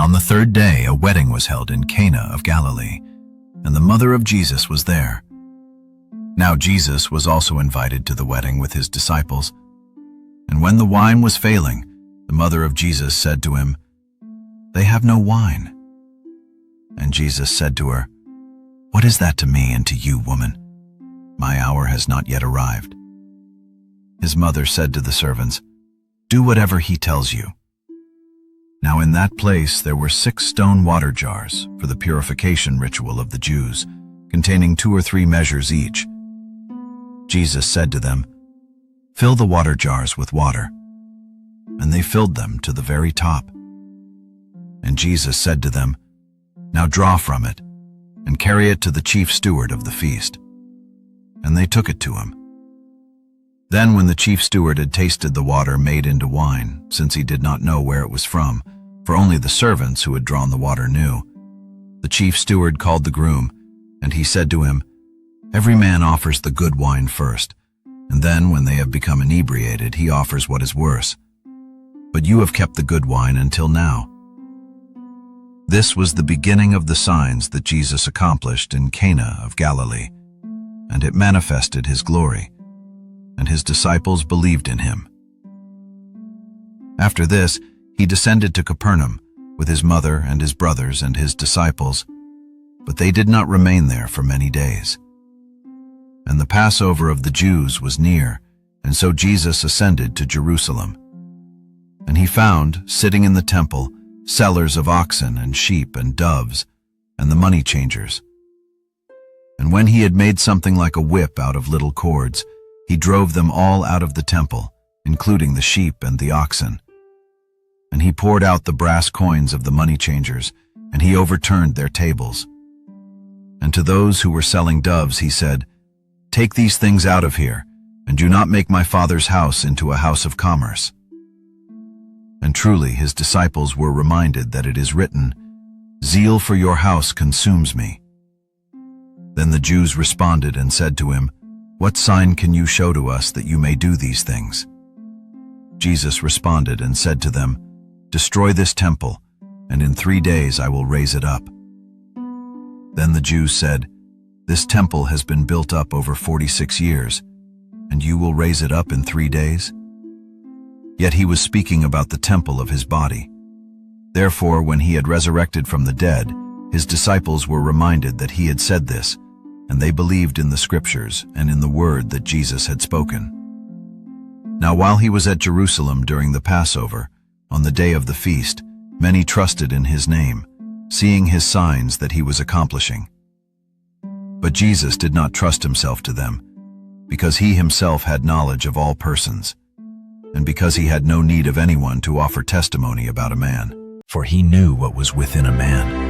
On the third day, a wedding was held in Cana of Galilee, and the mother of Jesus was there. Now Jesus was also invited to the wedding with his disciples. And when the wine was failing, the mother of Jesus said to him, "They have no wine." And Jesus said to her, "What is that to me and to you, woman? My hour has not yet arrived." His mother said to the servants, "Do whatever he tells you." Now in that place there were 6 stone water jars for the purification ritual of the Jews, containing 2 or 3 measures each. Jesus said to them, "Fill the water jars with water." And they filled them to the very top. And Jesus said to them, "Now draw from it, and carry it to the chief steward of the feast." And they took it to him. Then when the chief steward had tasted the water made into wine, since he did not know where it was from, for only the servants who had drawn the water knew, the chief steward called the groom, and he said to him, "Every man offers the good wine first, and then when they have become inebriated, he offers what is worse. But you have kept the good wine until now." This was the beginning of the signs that Jesus accomplished in Cana of Galilee, and it manifested his glory, and his disciples believed in him. After this, he descended to Capernaum with his mother and his brothers and his disciples, but they did not remain there for many days. And the Passover of the Jews was near, and so Jesus ascended to Jerusalem. And he found, sitting in the temple, sellers of oxen and sheep and doves, and the money changers. And when he had made something like a whip out of little cords, he drove them all out of the temple, including the sheep and the oxen. And he poured out the brass coins of the money changers, and he overturned their tables. And to those who were selling doves he said, "Take these things out of here, and do not make my Father's house into a house of commerce." And truly his disciples were reminded that it is written, "Zeal for your house consumes me." Then the Jews responded and said to him, "What sign can you show to us that you may do these things?" Jesus responded and said to them, "Destroy this temple, and in 3 days I will raise it up." Then the Jews said, "This temple has been built up over 46 years, and you will raise it up in 3 days?" Yet he was speaking about the temple of his body. Therefore, when he had resurrected from the dead, his disciples were reminded that he had said this, and they believed in the scriptures and in the word that Jesus had spoken. Now while he was at Jerusalem during the Passover, on the day of the feast, many trusted in his name, seeing his signs that he was accomplishing. But Jesus did not trust himself to them, because he himself had knowledge of all persons, and because he had no need of anyone to offer testimony about a man, for he knew what was within a man.